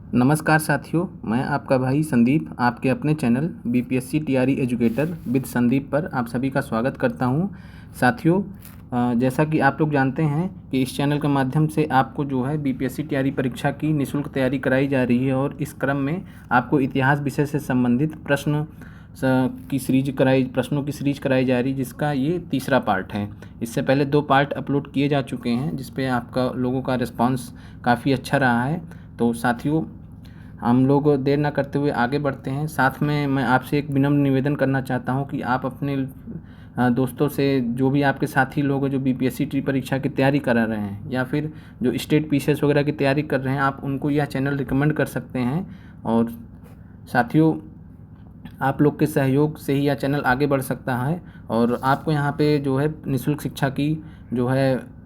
नमस्कार साथियों, मैं आपका भाई संदीप आपके अपने channel BPSC TRE educator with Sandeep पर आप सभी का स्वागत करता हूं। साथियों, जैसा कि आप लोग जानते हैं कि इस चैनल के माध्यम से आपको जो है बीपीएससी टीआरई परीक्षा की निःशुल्क तैयारी कराई जा रही है और इस क्रम में आपको इतिहास विषय से संबंधित प्रश्नों की सीरीज कराई जा रही है, जिसका ये तीसरा पार्ट है। इससे पहले 2 पार्ट अपलोड किए जा चुके हैं, जिस पे आपका लोगों का रिस्पांस काफ़ी अच्छा रहा है। तो साथियों, हम लोग देर ना करते हुए आगे बढ़ते हैं। साथ में मैं आपसे एक विनम्र निवेदन करना चाहता हूं कि आप अपने दोस्तों से, जो भी आपके साथी लोग हैं जो बीपीएससी टी परीक्षा की तैयारी करा रहे हैं या फिर जो स्टेट पीसीएस वगैरह की तैयारी कर रहे हैं, आप उनको यह चैनल रिकमेंड कर सकते हैं। और साथियों, आप लोग के सहयोग से ही यह चैनल आगे बढ़ सकता है और आपको यहाँ पे जो है निःशुल्क शिक्षा की जो है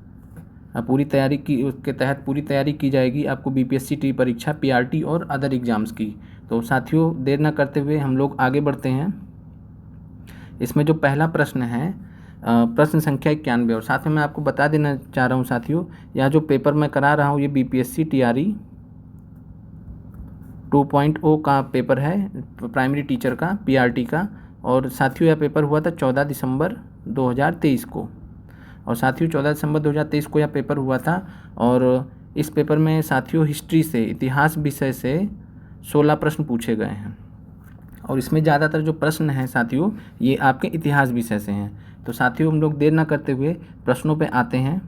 पूरी तैयारी की, उसके तहत पूरी तैयारी की जाएगी आपको बीपीएससी टी परीक्षा, पीआरटी और अदर एग्ज़ाम्स की। तो साथियों, देर न करते हुए हम लोग आगे बढ़ते हैं। इसमें जो पहला प्रश्न है, प्रश्न संख्या 91, और साथ में मैं आपको बता देना चाह रहा हूँ साथियों, यह जो पेपर मैं करा रहा हूँ ये बीपीएससी टीआरई 2.0 का पेपर है, प्राइमरी टीचर का, पीआरटी का। और साथियों, यह पेपर हुआ था 14 दिसंबर 2023 को। और साथियों, 14 दिसंबर 2023 को यह पेपर हुआ था। और इस पेपर में साथियों हिस्ट्री से, इतिहास विषय से 16 प्रश्न पूछे गए हैं और इसमें ज़्यादातर जो प्रश्न हैं साथियों, ये आपके इतिहास विषय से हैं। तो साथियों, हम लोग देर ना करते हुए प्रश्नों पे आते हैं।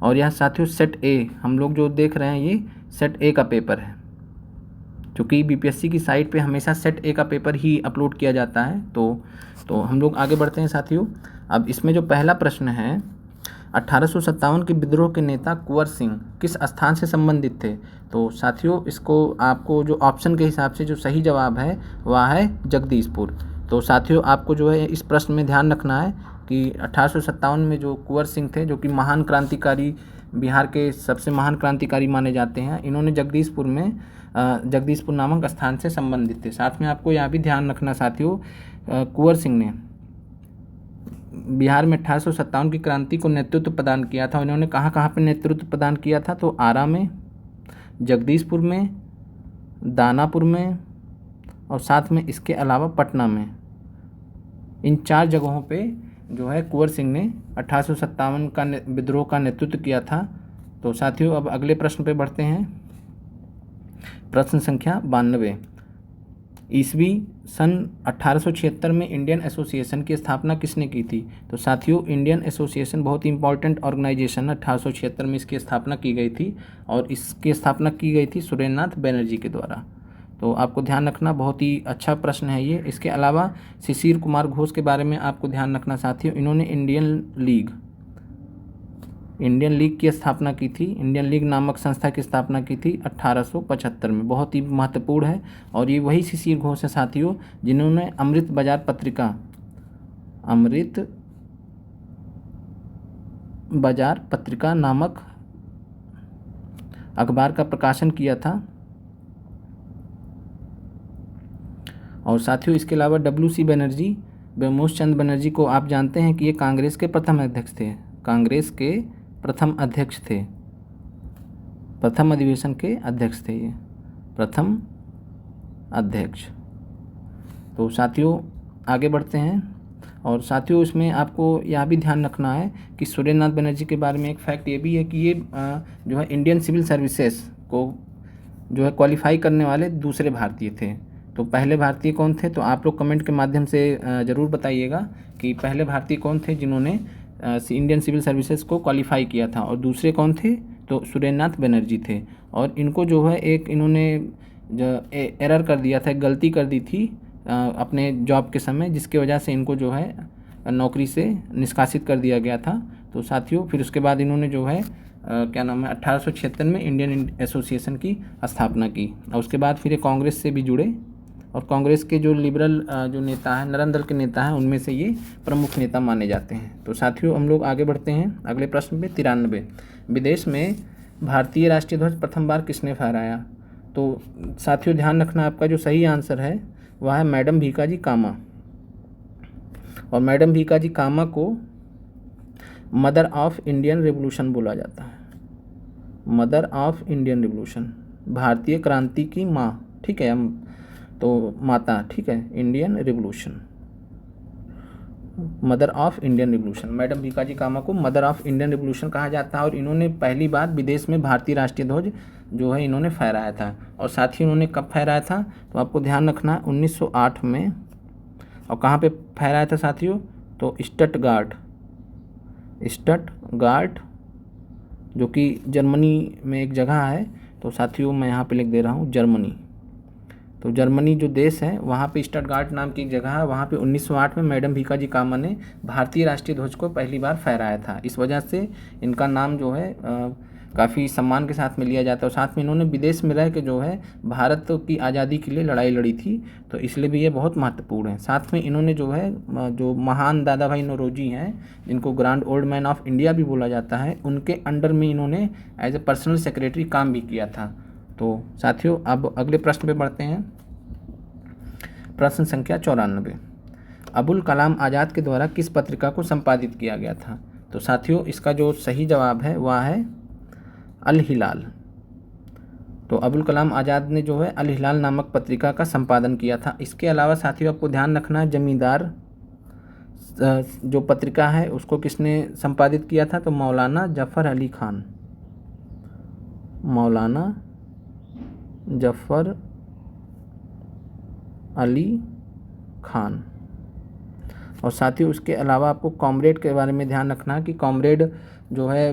और यह साथियों सेट ए, हम लोग जो देख रहे हैं ये सेट ए का पेपर है, क्योंकि बीपीएससी की साइट पे हमेशा सेट ए का पेपर ही अपलोड किया जाता है। तो हम लोग आगे बढ़ते हैं साथियों। अब इसमें जो पहला प्रश्न है, 1857 के विद्रोह के नेता कुंवर सिंह किस स्थान से संबंधित थे? तो साथियों, इसको आपको जो ऑप्शन के हिसाब से जो सही जवाब है वह है जगदीशपुर। तो साथियों, आपको जो है इस प्रश्न में ध्यान रखना है कि 1857 में जो कुंवर सिंह थे, जो कि महान क्रांतिकारी, बिहार के सबसे महान क्रांतिकारी माने जाते हैं, इन्होंने जगदीशपुर नामक स्थान से संबंधित थे। साथ में आपको यह भी ध्यान रखना साथियों, कुंवर सिंह ने बिहार में 1857 की क्रांति को नेतृत्व प्रदान किया था। इन्होंने कहाँ कहाँ पर नेतृत्व प्रदान किया था? तो आरा में, जगदीशपुर में, दानापुर में और साथ में इसके अलावा पटना में। इन 4 जगहों पे जो है कुंवर सिंह ने 1857 का विद्रोह का नेतृत्व किया था। तो साथियों, अब अगले प्रश्न पे बढ़ते हैं। प्रश्न संख्या 92, ईस्वी सन 1876 में इंडियन एसोसिएशन की स्थापना किसने की थी? तो साथियों, इंडियन एसोसिएशन बहुत ही इंपॉर्टेंट ऑर्गेनाइजेशन है। 1876 में इसकी स्थापना की गई थी और इसकी स्थापना की गई थी सुरेंद्रनाथ बनर्जी के द्वारा। तो आपको ध्यान रखना, बहुत ही अच्छा प्रश्न है ये। इसके अलावा शिशिर कुमार घोष के बारे में आपको ध्यान रखना साथियों, इन्होंने इंडियन लीग की स्थापना की थी। इंडियन लीग नामक संस्था की स्थापना की थी 1875 में। बहुत ही महत्वपूर्ण है। और ये वही शिशिर घोष है साथियों जिन्होंने अमृत बाजार पत्रिका नामक अखबार का प्रकाशन किया था। और साथियों, इसके अलावा WC बनर्जी, ब्रह्मोस चंद्र बनर्जी को आप जानते हैं कि ये कांग्रेस के प्रथम अध्यक्ष थे। प्रथम अधिवेशन के अध्यक्ष थे ये, प्रथम अध्यक्ष। तो साथियों, आगे बढ़ते हैं। और साथियों, इसमें आपको यह भी ध्यान रखना है कि सुरेंद्रनाथ बनर्जी के बारे में एक फैक्ट ये भी है कि ये जो है इंडियन सिविल सर्विसेज को जो है क्वालिफाई करने वाले दूसरे भारतीय थे। तो पहले भारतीय कौन थे? तो आप लोग कमेंट के माध्यम से ज़रूर बताइएगा कि पहले भारतीय कौन थे जिन्होंने इंडियन सिविल सर्विसेज को क्वालिफाई किया था। और दूसरे कौन थे? तो सुरेंद्रनाथ बनर्जी थे। और इनको जो है इन्होंने जो एरर कर दिया था, गलती कर दी थी अपने जॉब के समय, जिसकी वजह से इनको जो है नौकरी से निष्कासित कर दिया गया था। तो साथियों, फिर उसके बाद इन्होंने जो है 1876 में इंडियन एसोसिएशन की स्थापना की। और उसके बाद फिर ये कांग्रेस से भी जुड़े और कांग्रेस के जो लिबरल जो नेता हैं, नरेंद्र दल के नेता हैं, उनमें से ये प्रमुख नेता माने जाते हैं। तो साथियों, हम लोग आगे बढ़ते हैं अगले प्रश्न पे। 93, विदेश में भारतीय राष्ट्रीय ध्वज प्रथम बार किसने फहराया? तो साथियों, ध्यान रखना, आपका जो सही आंसर है वह है मैडम भीकाजी कामा। और मैडम भीकाजी कामा को मदर ऑफ इंडियन रिवोल्यूशन बोला जाता है, मदर ऑफ इंडियन रिवोल्यूशन। भारतीय क्रांति की माँ, ठीक है, हम तो माता, ठीक है, Indian revolution, mother of Indian revolution. Madam Bhikaji Cama को मदर ऑफ इंडियन रिवोल्यूशन कहा जाता है और इन्होंने पहली बार विदेश में भारतीय राष्ट्रीय ध्वज जो है इन्होंने फहराया था। और साथ ही इन्होंने कब फहराया था, तो आपको ध्यान रखना 1908 में। और कहाँ पे फहराया था साथियों, तो स्टटगार्ट जो कि जर्मनी में एक जगह है। तो साथियों मैं यहाँ पे लिख दे रहा हूँ जर्मनी। तो जर्मनी जो देश है वहाँ पे स्टटगार्ट नाम की एक जगह है, वहाँ पे 1908 में मैडम भीकाजी कामा ने भारतीय राष्ट्रीय ध्वज को पहली बार फहराया था। इस वजह से इनका नाम जो है काफ़ी सम्मान के साथ में लिया जाता है। और साथ में इन्होंने विदेश में रह के जो है भारत की आज़ादी के लिए लड़ाई लड़ी थी, तो इसलिए भी ये बहुत महत्वपूर्ण है। साथ में इन्होंने जो है जो महान दादा भाई नौरोजी हैं, जिनको grand old man of India भी बोला जाता है, उनके अंडर में इन्होंने एज ए पर्सनल सेक्रेटरी काम भी किया था। तो साथियों अब अगले प्रश्न पे बढ़ते हैं। प्रश्न संख्या 94, अबुल कलाम आज़ाद के द्वारा किस पत्रिका को संपादित किया गया था। तो साथियों इसका जो सही जवाब है वह है अल हिलाल। तो अबुल कलाम आज़ाद ने जो है अल हिलाल नामक पत्रिका का संपादन किया था। इसके अलावा साथियों आपको ध्यान रखना है जमींदार जो पत्रिका है उसको किसने संपादित किया था, तो मौलाना जफ़र अली खान, मौलाना जफ़र अली खान। और साथियों उसके अलावा आपको कॉमरेड के बारे में ध्यान रखना कि कॉमरेड जो है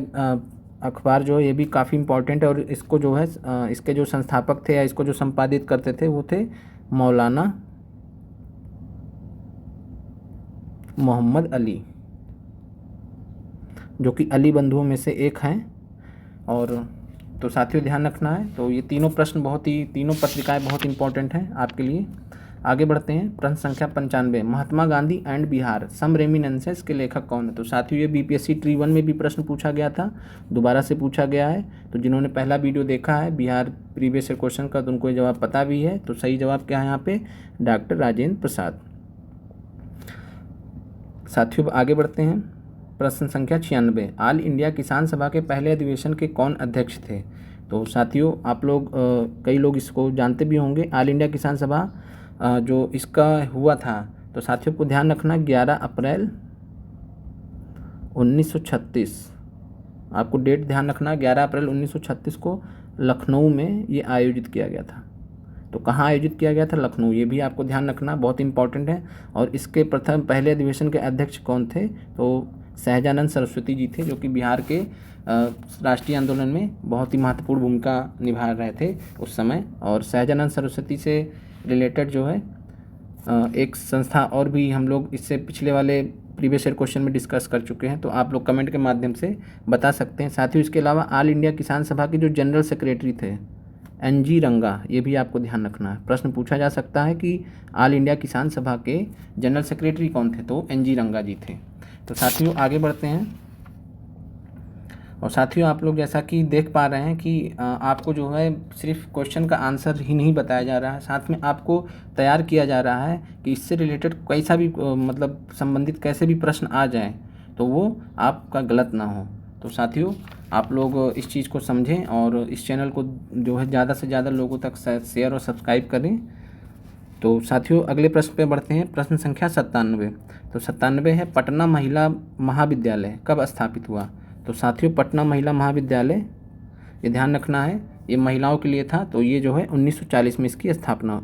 अखबार जो है ये भी काफ़ी इम्पोर्टेंट है। और इसको जो है इसके जो संस्थापक थे या इसको जो संपादित करते थे वो थे मौलाना मोहम्मद अली, जो कि अली बंधुओं में से एक हैं। और तो साथियों ध्यान रखना है, तो ये तीनों प्रश्न तीनों पत्रिकाएं बहुत इंपॉर्टेंट हैं आपके लिए। आगे बढ़ते हैं। प्रश्न संख्या 95, महात्मा गांधी एंड बिहार सम रेमिनेंसेस के लेखक कौन है। तो साथियों ये बीपीएससी ट्री 1 में भी प्रश्न पूछा गया था, दोबारा से पूछा गया है। तो जिन्होंने पहला वीडियो देखा है बिहार प्रीवियस ईयर क्वेश्चन का, तो उनको ये जवाब पता भी है। तो सही जवाब क्या है यहाँ पे, डॉक्टर राजेंद्र प्रसाद। साथियों आगे बढ़ते हैं। प्रश्न संख्या 96, ऑल इंडिया किसान सभा के पहले अधिवेशन के कौन अध्यक्ष थे। तो साथियों आप लोग कई लोग इसको जानते भी होंगे। ऑल इंडिया किसान सभा जो इसका हुआ था, तो साथियों को ध्यान रखना 11 अप्रैल 1936, आपको डेट ध्यान रखना 11 अप्रैल 1936 को लखनऊ में ये आयोजित किया गया था। तो कहाँ आयोजित किया गया था, लखनऊ, ये भी आपको ध्यान रखना बहुत इंपॉर्टेंट है। और इसके पहले अधिवेशन के अध्यक्ष कौन थे, तो सहजानंद सरस्वती जी थे, जो कि बिहार के राष्ट्रीय आंदोलन में बहुत ही महत्वपूर्ण भूमिका निभा रहे थे उस समय। और सहजानंद सरस्वती से रिलेटेड जो है एक संस्था और भी हम लोग इससे पिछले वाले प्रीवियस ईयर क्वेश्चन में डिस्कस कर चुके हैं, तो आप लोग कमेंट के माध्यम से बता सकते हैं। साथियों इसके अलावा ऑल इंडिया किसान सभा के जो जनरल सेक्रेटरी थे NG रंगा, ये भी आपको ध्यान रखना है। प्रश्न पूछा जा सकता है कि ऑल इंडिया किसान सभा के जनरल सेक्रेटरी कौन थे, तो NG रंगा जी थे। तो साथियों आगे बढ़ते हैं। और साथियों आप लोग जैसा कि देख पा रहे हैं कि आपको जो है सिर्फ क्वेश्चन का आंसर ही नहीं बताया जा रहा है, साथ में आपको तैयार किया जा रहा है कि इससे रिलेटेड कैसा भी मतलब संबंधित कैसे भी प्रश्न आ जाए तो वो आपका गलत ना हो। तो साथियों आप लोग इस चीज़ को समझें और इस चैनल को जो है ज़्यादा से ज़्यादा लोगों तक शेयर और सब्सक्राइब करें। तो साथियों अगले प्रश्न पे बढ़ते हैं। प्रश्न संख्या 97, तो 97 है पटना महिला महाविद्यालय कब स्थापित हुआ। तो साथियों पटना महिला महाविद्यालय, ये ध्यान रखना है, ये महिलाओं के लिए था। तो ये जो है 1940 में इसकी स्थापना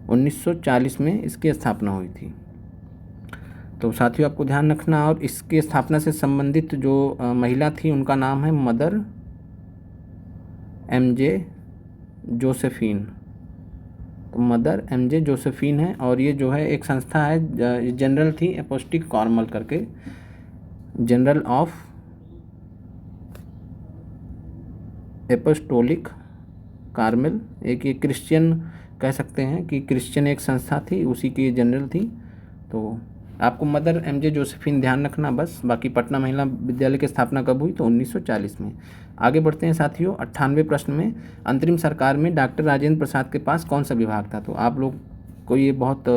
1940 में इसकी स्थापना हुई थी। तो साथियों आपको ध्यान रखना। और इसकी स्थापना से संबंधित जो महिला थी उनका नाम है मदर MJ जोसेफिन। तो मदर MJ जोसेफिन है। और ये जो है एक संस्था है, जनरल थी एपोस्टिक कार्मल करके, जनरल ऑफ एपोस्टोलिक कार्मेल, एक ये क्रिश्चियन कह सकते हैं कि क्रिश्चियन एक संस्था थी, उसी की जनरल थी। तो आपको मदर MJ जोसेफिन ध्यान रखना बस। बाकी पटना महिला विद्यालय की स्थापना कब हुई, तो 1940 में। आगे बढ़ते हैं साथियों। 98 प्रश्न में अंतरिम सरकार में डॉक्टर राजेंद्र प्रसाद के पास कौन सा विभाग था। तो आप लोग को ये बहुत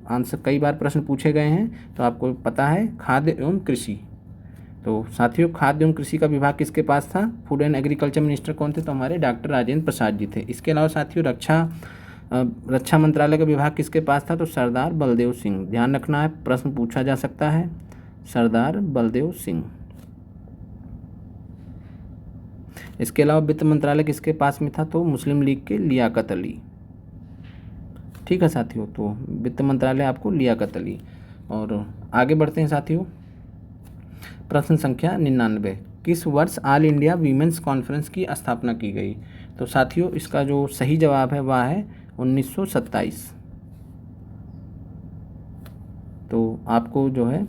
आंसर कई बार प्रश्न पूछे गए हैं, तो आपको पता है खाद्य एवं कृषि। तो साथियों खाद्य एवं कृषि का विभाग किसके पास था? फूड एंड एग्रीकल्चर मिनिस्टर कौन थे? तो हमारे डॉक्टर राजेंद्र प्रसाद जी थे। इसके अलावा साथियों रक्षा मंत्रालय का विभाग किसके पास था? तो सरदार बलदेव सिंह। ध्यान रखना है, प्रश्न पूछा जा सकता है, सरदार बलदेव सिंह। इसके अलावा वित्त मंत्रालय किसके पास में था? तो मुस्लिम लीग के लियाकत अली। ठीक है साथियों, तो वित्त मंत्रालय आपको लियाकत अली। और आगे बढ़ते हैं साथियों, प्रश्न संख्या 99, किस वर्ष ऑल इंडिया वीमेंस कॉन्फ्रेंस की स्थापना की गई? तो साथियों इसका जो सही जवाब है वह है 1927। तो आपको जो है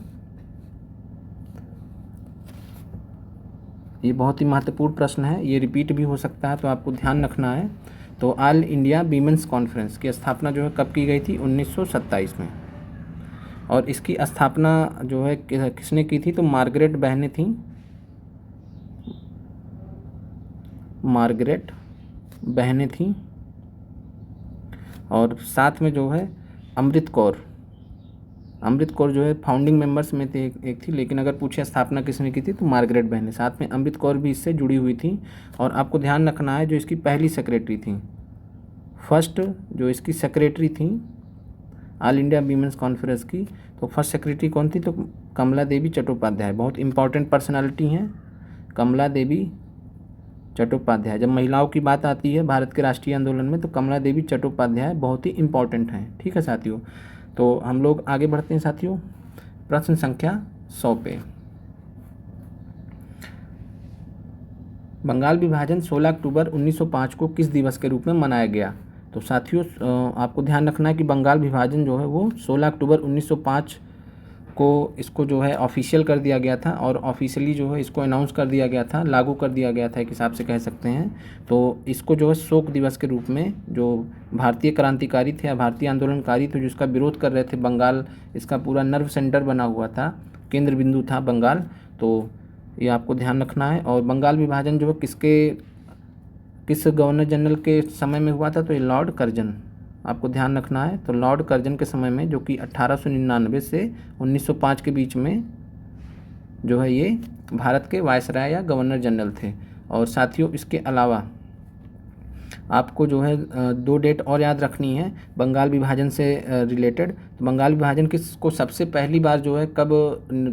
ये बहुत ही महत्वपूर्ण प्रश्न है, ये रिपीट भी हो सकता है, तो आपको ध्यान रखना है। तो ऑल इंडिया वीमेंस कॉन्फ्रेंस की स्थापना जो है कब की गई थी? 1927 में। और इसकी स्थापना जो है किसने की थी? तो मार्गरेट बहनें थीं, मार्गरेट बहनें थीं। और साथ में जो है अमृत कौर जो है फाउंडिंग मेंबर्स में थे, एक थी, लेकिन अगर पूछे स्थापना किसने की थी तो मार्गरेट बहनें। साथ में अमृत कौर भी इससे जुड़ी हुई थी। और आपको ध्यान रखना है जो इसकी पहली सेक्रेटरी थी, फर्स्ट जो इसकी सेक्रेटरी थी ऑल इंडिया वीमेंस कॉन्फ्रेंस की, तो फर्स्ट सेक्रेटरी कौन थी? तो कमला देवी चट्टोपाध्याय। बहुत इंपॉर्टेंट पर्सनालिटी हैं कमला देवी चट्टोपाध्याय। जब महिलाओं की बात आती है भारत के राष्ट्रीय आंदोलन में तो कमला देवी चट्टोपाध्याय बहुत ही इंपॉर्टेंट हैं। ठीक है साथियों, तो हम लोग आगे बढ़ते हैं साथियों, प्रश्न संख्या 100 पे। बंगाल विभाजन 16 अक्टूबर 1905 को किस दिवस के रूप में मनाया गया? तो साथियों आपको ध्यान रखना है कि बंगाल विभाजन जो है वो 16 अक्टूबर 1905 को इसको जो है ऑफिशियल कर दिया गया था, और ऑफिशियली जो है इसको अनाउंस कर दिया गया था, लागू कर दिया गया था एक हिसाब से कह सकते हैं। तो इसको जो है शोक दिवस के रूप में जो भारतीय क्रांतिकारी थे या भारतीय आंदोलनकारी थे जो इसका विरोध कर रहे थे, बंगाल इसका पूरा नर्व सेंटर बना हुआ था, केंद्र बिंदु था बंगाल, तो ये आपको ध्यान रखना है। और बंगाल विभाजन जो है किस गवर्नर जनरल के समय में हुआ था? तो ये लॉर्ड कर्जन, आपको ध्यान रखना है। तो लॉर्ड कर्जन के समय में, जो कि 1899 से 1905 के बीच में जो है ये भारत के वायसराय या गवर्नर जनरल थे। और साथियों इसके अलावा आपको जो है 2 डेट और याद रखनी है बंगाल विभाजन से रिलेटेड। तो बंगाल विभाजन को सबसे पहली बार जो है कब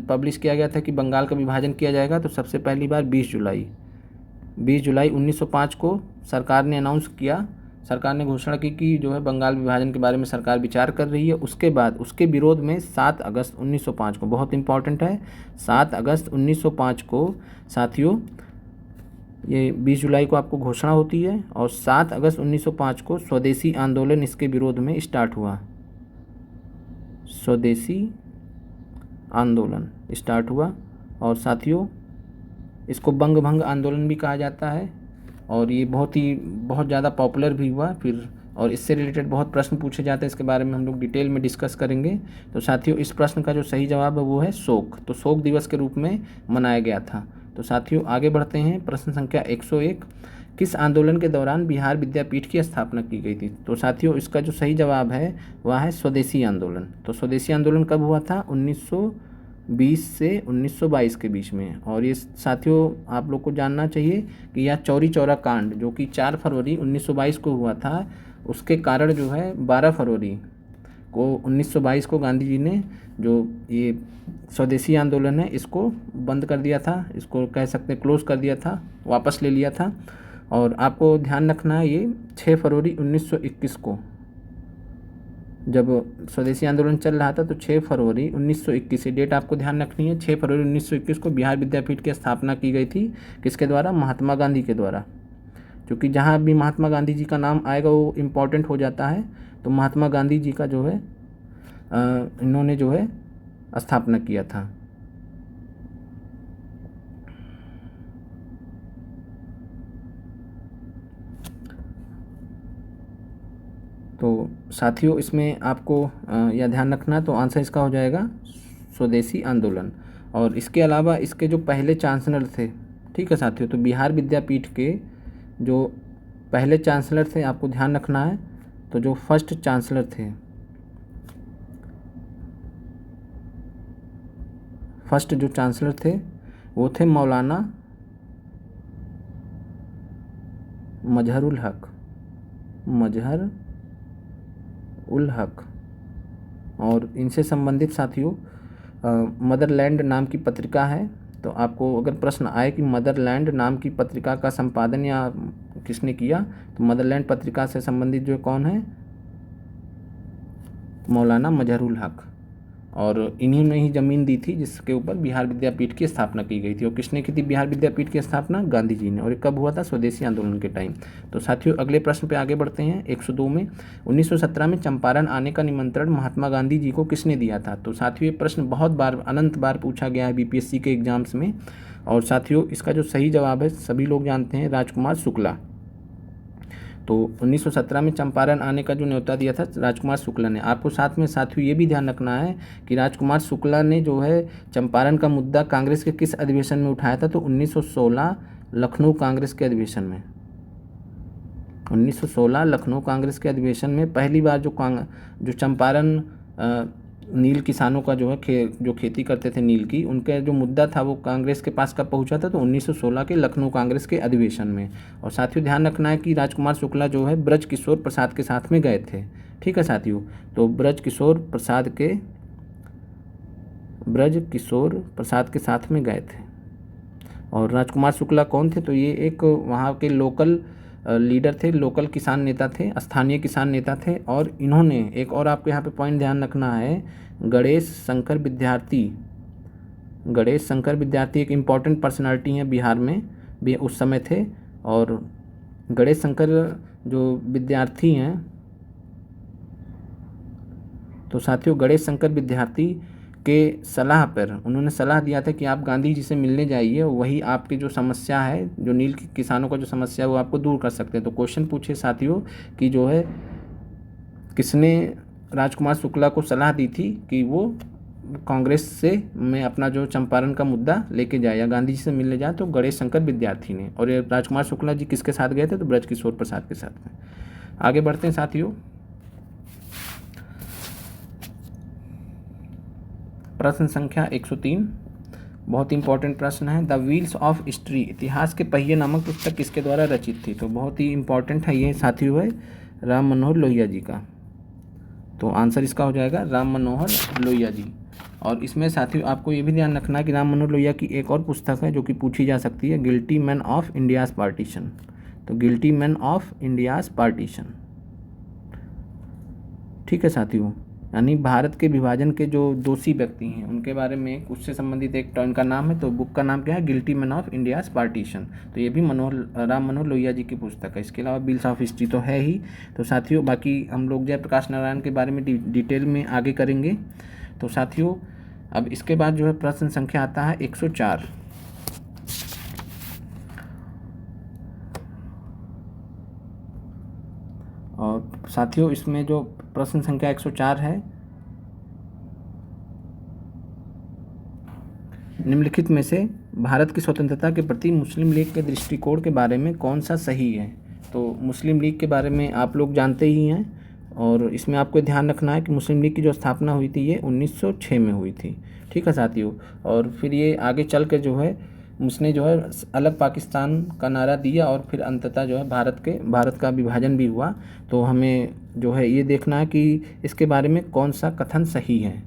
पब्लिश किया गया था कि बंगाल का विभाजन किया जाएगा? तो सबसे पहली बार 20 जुलाई 1905 को सरकार ने अनाउंस किया, सरकार ने घोषणा की कि जो है बंगाल विभाजन के बारे में सरकार विचार कर रही है। उसके बाद उसके विरोध में 7 अगस्त 1905 को, बहुत इंपॉर्टेंट है, 7 अगस्त 1905 को साथियों ये 20 जुलाई को आपको घोषणा होती है, और 7 अगस्त 1905 को स्वदेशी आंदोलन इसके विरोध में स्टार्ट हुआ, स्वदेशी आंदोलन स्टार्ट हुआ। और साथियों इसको बंग भंग आंदोलन भी कहा जाता है, और ये बहुत ज़्यादा पॉपुलर भी हुआ फिर, और इससे रिलेटेड बहुत प्रश्न पूछे जाते हैं, इसके बारे में हम लोग डिटेल में डिस्कस करेंगे। तो साथियों इस प्रश्न का जो सही जवाब है वो है शोक, तो शोक दिवस के रूप में मनाया गया था। तो साथियों आगे बढ़ते हैं, प्रश्न संख्या 101, किस आंदोलन के दौरान बिहार विद्यापीठ की स्थापना की गई थी? तो साथियों इसका जो सही जवाब है वह है स्वदेशी आंदोलन। तो स्वदेशी आंदोलन कब हुआ था? 1920 से 1922 के बीच में। और ये साथियों आप लोग को जानना चाहिए कि यह चौरी चौरा कांड जो कि 4 फरवरी 1922 को हुआ था, उसके कारण जो है 12 फरवरी को 1922 को गांधी जी ने जो ये स्वदेशी आंदोलन है इसको बंद कर दिया था, इसको कह सकते हैं क्लोज कर दिया था, वापस ले लिया था। और आपको ध्यान रखना है ये 6 फरवरी 1921 को जब स्वदेशी आंदोलन चल रहा था, तो 6 फरवरी 1921 डेट आपको ध्यान रखनी है। 6 फरवरी 1921 को बिहार विद्यापीठ की स्थापना की गई थी, किसके द्वारा? महात्मा गांधी के द्वारा। क्योंकि जहाँ भी महात्मा गांधी जी का नाम आएगा वो इम्पोर्टेंट हो जाता है, तो महात्मा गांधी जी का जो है इन्होंने जो है स्थापना किया था। तो साथियों इसमें आपको यह ध्यान रखना, तो आंसर इसका हो जाएगा स्वदेशी आंदोलन। और इसके अलावा इसके जो पहले चांसलर थे, ठीक है साथियों, तो बिहार विद्यापीठ के जो पहले चांसलर थे आपको ध्यान रखना है, तो जो फर्स्ट चांसलर थे, फर्स्ट जो चांसलर थे वो थे मौलाना मजहरुल हक, मजहर उल हक। और इनसे संबंधित साथियों मदरलैंड नाम की पत्रिका है। तो आपको अगर प्रश्न आए कि मदरलैंड नाम की पत्रिका का संपादन या किसने किया, तो मदरलैंड पत्रिका से संबंधित जो कौन है, मौलाना मजहरुल हक। और इन्हीं ने ही ज़मीन दी थी जिसके ऊपर बिहार विद्यापीठ की स्थापना की गई थी। और किसने की थी बिहार विद्यापीठ की स्थापना? गांधी जी ने। और ये कब हुआ था? स्वदेशी आंदोलन के टाइम। तो साथियों अगले प्रश्न पे आगे बढ़ते हैं। 102 में 1917 में चंपारण आने का निमंत्रण महात्मा गांधी जी को किसने दिया था? तो साथियों ये प्रश्न बहुत बार, अनंत बार पूछा गया है बीपीएससी के एग्जाम्स में। और साथियों इसका जो सही जवाब है सभी लोग जानते हैं, राजकुमार शुक्ला। तो 1917 में चंपारण आने का जो न्योता दिया था राजकुमार शुक्ला ने। आपको साथ में साथियों ये भी ध्यान रखना है कि राजकुमार शुक्ला ने जो है चंपारण का मुद्दा कांग्रेस के किस अधिवेशन में उठाया था? तो 1916 लखनऊ कांग्रेस के अधिवेशन में। 1916 लखनऊ कांग्रेस के अधिवेशन में पहली बार जो चंपारण नील किसानों का जो है जो खेती करते थे नील की, उनका जो मुद्दा था वो कांग्रेस के पास कब पहुंचा था? तो 1916 के लखनऊ कांग्रेस के अधिवेशन में। और साथियों ध्यान रखना है कि राजकुमार शुक्ला जो है ब्रज किशोर प्रसाद के साथ में गए थे। ठीक है साथियों, तो ब्रज किशोर प्रसाद के साथ में गए थे। और राजकुमार शुक्ला कौन थे? तो ये एक वहाँ के लोकल लीडर थे, लोकल किसान नेता थे, स्थानीय किसान नेता थे। और इन्होंने एक और आपको यहाँ पे पॉइंट ध्यान रखना है, गणेश शंकर विद्यार्थी एक इम्पॉर्टेंट पर्सनालिटी हैं बिहार में भी उस समय थे। और गणेश शंकर जो विद्यार्थी हैं, तो साथियों गणेश शंकर विद्यार्थी के सलाह पर उन्होंने सलाह दिया था कि आप गांधी जी से मिलने जाइए, वही आपकी जो समस्या है, जो नील किसानों का जो समस्या है वो आपको दूर कर सकते हैं। तो क्वेश्चन पूछे साथियों कि जो है किसने राजकुमार शुक्ला को सलाह दी थी कि वो कांग्रेस से में अपना जो चंपारण का मुद्दा लेके जाए या गांधी जी से मिलने जाए? तो गणेश शंकर विद्यार्थी ने। और ये राजकुमार शुक्ला जी किसके साथ गए थे? तो ब्रज किशोर प्रसाद के साथ में। आगे बढ़ते हैं साथियों। प्रश्न संख्या 103 बहुत इंपॉर्टेंट प्रश्न है। द व्हील्स ऑफ हिस्ट्री, इतिहास के पहिए नामक पुस्तक किसके द्वारा रचित थी? तो बहुत ही इंपॉर्टेंट है ये साथियों, है राम मनोहर लोहिया जी का। तो आंसर इसका हो जाएगा राम मनोहर लोहिया जी। और इसमें साथियों आपको ये भी ध्यान रखना है कि राम मनोहर लोहिया की एक और पुस्तक है जो कि पूछी जा सकती है, guilty man of India's partition. तो guilty man of India's partition. ठीक है साथियों, यानी भारत के विभाजन के जो दोषी व्यक्ति हैं उनके बारे में उससे संबंधित एक टर्न का नाम है। तो बुक का नाम क्या है? Guilty man of India's partition. तो ये भी राम मनोहर लोहिया जी की पुस्तक है। इसके अलावा व्हील्स ऑफ हिस्ट्री तो है ही। तो साथियों बाकी हम लोग जयप्रकाश नारायण के बारे में डिटेल में आगे करेंगे। तो साथियों अब इसके बाद जो है प्रश्न संख्या आता है 104। और साथियों इसमें जो प्रश्न संख्या 104 है, निम्नलिखित में से भारत की स्वतंत्रता के प्रति मुस्लिम लीग के दृष्टिकोण के बारे में कौन सा सही है? तो मुस्लिम लीग के बारे में आप लोग जानते ही हैं। और इसमें आपको ध्यान रखना है कि मुस्लिम लीग की जो स्थापना हुई थी ये 1906 में हुई थी। ठीक है साथियों, और फिर ये आगे चल कर जो है उसने जो है अलग पाकिस्तान का नारा दिया और फिर अंततः जो है भारत का विभाजन भी हुआ। तो हमें जो है ये देखना है कि इसके बारे में कौन सा कथन सही है।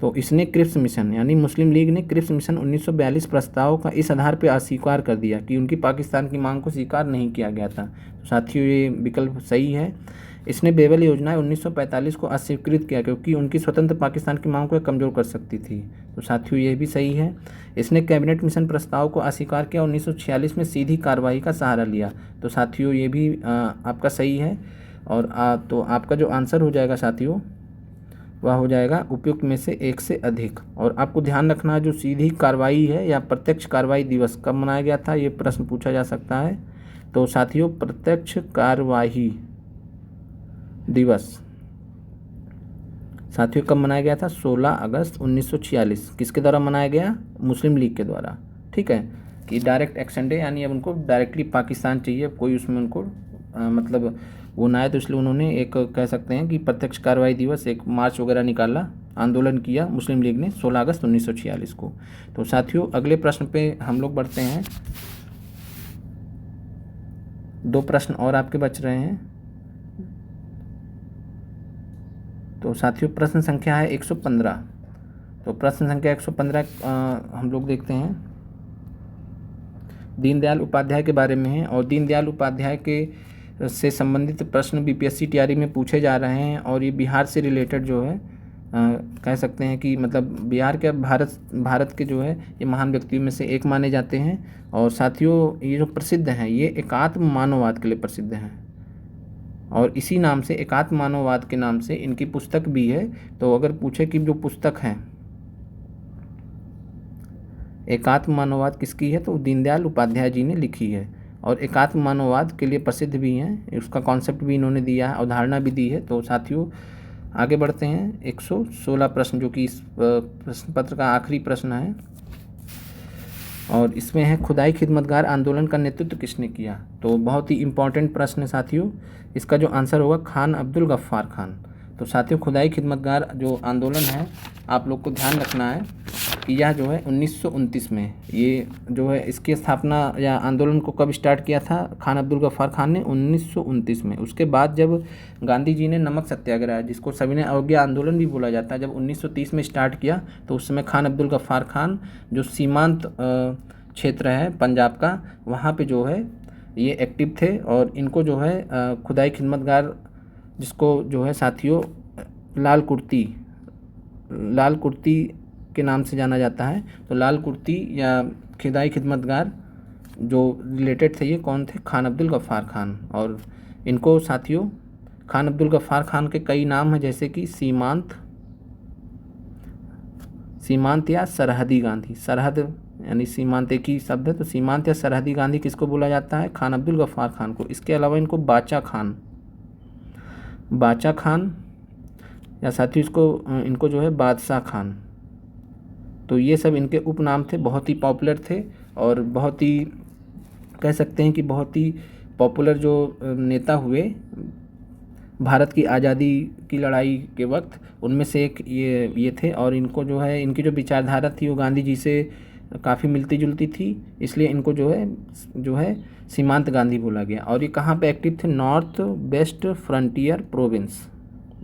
तो इसने क्रिप्स मिशन यानी मुस्लिम लीग ने क्रिप्स मिशन 1942 प्रस्ताव का इस आधार पर अस्वीकार कर दिया कि उनकी पाकिस्तान की मांग को स्वीकार नहीं किया गया था। तो साथियों ये विकल्प सही है। इसने बेबल योजनाएं 1945 को अस्वीकृत किया क्योंकि उनकी स्वतंत्र पाकिस्तान की मांग को कमज़ोर कर सकती थी। तो साथियों ये भी सही है। इसने कैबिनेट मिशन प्रस्ताव को अस्वीकार किया, 1946 में सीधी कार्रवाई का सहारा लिया। तो साथियों ये भी आपका सही है। और तो आपका जो आंसर हो जाएगा साथियों वह हो जाएगा उपयुक्त में से एक से अधिक। और आपको ध्यान रखना जो सीधी कार्रवाई है या प्रत्यक्ष कार्रवाई दिवस कब मनाया गया था, ये प्रश्न पूछा जा सकता है। तो साथियों प्रत्यक्ष कार्यवाही दिवस साथियों कब मनाया गया था? 16 अगस्त 1946। किसके द्वारा मनाया गया? मुस्लिम लीग के द्वारा। ठीक है, कि डायरेक्ट एक्शन डे, यानी अब उनको डायरेक्टली पाकिस्तान चाहिए, कोई उसमें उनको मतलब वो ना है, तो इसलिए उन्होंने एक कह सकते हैं कि प्रत्यक्ष कार्रवाई दिवस एक मार्च वगैरह निकाला आंदोलन किया मुस्लिम लीग ने 16 अगस्त 1946 को। तो साथियों अगले प्रश्न पे हम लोग बढ़ते हैं। 2 प्रश्न और आपके बच रहे हैं। तो साथियों प्रश्न संख्या है 115। तो प्रश्न संख्या 115 हम लोग देखते हैं, दीनदयाल उपाध्याय के बारे में है और दीनदयाल उपाध्याय के से संबंधित प्रश्न बीपीएससी टीआरई में पूछे जा रहे हैं और ये बिहार से रिलेटेड जो है कह सकते हैं कि मतलब बिहार के भारत के जो है ये महान व्यक्तियों में से एक माने जाते हैं। और साथियों ये जो प्रसिद्ध हैं ये एकात्म मानववाद के लिए प्रसिद्ध हैं और इसी नाम से एकात्म मानववाद के नाम से इनकी पुस्तक भी है। तो अगर पूछे कि जो पुस्तक है एकात्म मानववाद किसकी है, तो दीनदयाल उपाध्याय जी ने लिखी है और एकात्म मानववाद के लिए प्रसिद्ध भी हैं, उसका कॉन्सेप्ट भी इन्होंने दिया है, अवधारणा भी दी है। तो साथियों आगे बढ़ते हैं 116 प्रश्न जो कि इस प्रश्न पत्र का आखिरी प्रश्न है और इसमें है खुदाई खिदमतगार आंदोलन का नेतृत्व किसने किया। तो बहुत ही इम्पोर्टेंट प्रश्न है साथियों, इसका जो आंसर होगा खान अब्दुल गफ्फार खान। तो साथियों खुदाई खिदमतगार जो आंदोलन है आप लोग को ध्यान रखना है कि यह जो है 1929 में ये जो है इसकी स्थापना या आंदोलन को कब स्टार्ट किया था खान अब्दुल गफ्फार खान ने 1929 में। उसके बाद जब गांधी जी ने नमक सत्याग्रह जिसको सविनय अवज्ञा आंदोलन भी बोला जाता है जब 1930 में स्टार्ट किया तो उस समय खान अब्दुल गफ्फार खान जो सीमांत क्षेत्र है पंजाब का वहाँ पे जो है ये एक्टिव थे और इनको जो है खुदाई खिदमतगार जिसको जो है साथियों लाल कुर्ती के नाम से जाना जाता है। तो लाल कुर्ती या खुदाई खिदमतगार जो रिलेटेड थे ये कौन थे, खान अब्दुल गफ्फार खान। और इनको साथियों खान अब्दुल गफ्फार खान के कई नाम हैं जैसे कि सीमांत या सरहदी गांधी। सरहद यानी सीमांत एक ही शब्द है, तो सीमांत या सरहदी गांधी किसको बोला जाता है, खान अब्दुल गफ्फार खान को। इसके अलावा इनको बाचा खान या साथियों इनको जो है बादशाह खान। तो ये सब इनके उपनाम थे, बहुत ही पॉपुलर थे और बहुत ही कह सकते हैं कि बहुत ही पॉपुलर जो नेता हुए भारत की आज़ादी की लड़ाई के वक्त उनमें से एक ये थे। और इनको जो है इनकी जो विचारधारा थी वो गांधी जी से काफ़ी मिलती जुलती थी, इसलिए इनको जो है सीमांत गांधी बोला गया। और ये कहाँ पे एक्टिव थे, नॉर्थ वेस्ट फ्रंटियर प्रोविंस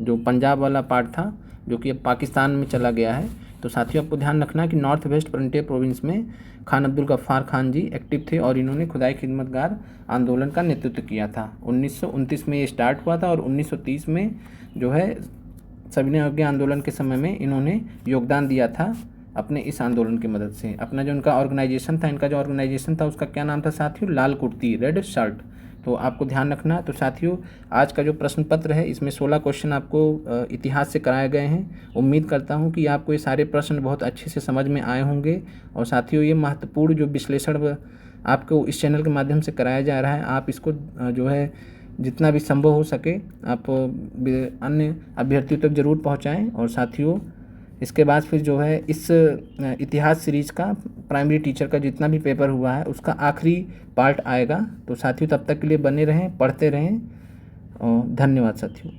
जो पंजाब वाला पार्ट था जो कि अब पाकिस्तान में चला गया है। तो साथियों आपको ध्यान रखना कि नॉर्थ वेस्ट फ्रंटियर प्रोविंस में खान अब्दुल गफ्फार खान जी एक्टिव थे और इन्होंने खुदाई खिदमतगार आंदोलन का नेतृत्व किया था। 1929 में ये स्टार्ट हुआ था और 1930 में जो है सविनय अवज्ञा आंदोलन के समय में इन्होंने योगदान दिया था अपने इस आंदोलन की मदद से। अपना जो इनका ऑर्गेनाइजेशन था उसका क्या नाम था साथियों, लाल कुर्ती, रेड शर्ट। तो आपको ध्यान रखना। तो साथियों आज का जो प्रश्न पत्र है इसमें 16 क्वेश्चन आपको इतिहास से कराए गए हैं। उम्मीद करता हूं कि आपको ये सारे प्रश्न बहुत अच्छे से समझ में आए होंगे। और साथियों ये महत्वपूर्ण जो विश्लेषण आपको इस चैनल के माध्यम से कराया जा रहा है आप इसको जो है जितना भी संभव हो सके आप अन्य अभ्यर्थियों तक जरूर पहुँचाएँ। और साथियों इसके बाद फिर जो है इस इतिहास सीरीज़ का प्राइमरी टीचर का जितना भी पेपर हुआ है उसका आखिरी पार्ट आएगा। तो साथियों तब तक के लिए बने रहें, पढ़ते रहें और धन्यवाद साथियों।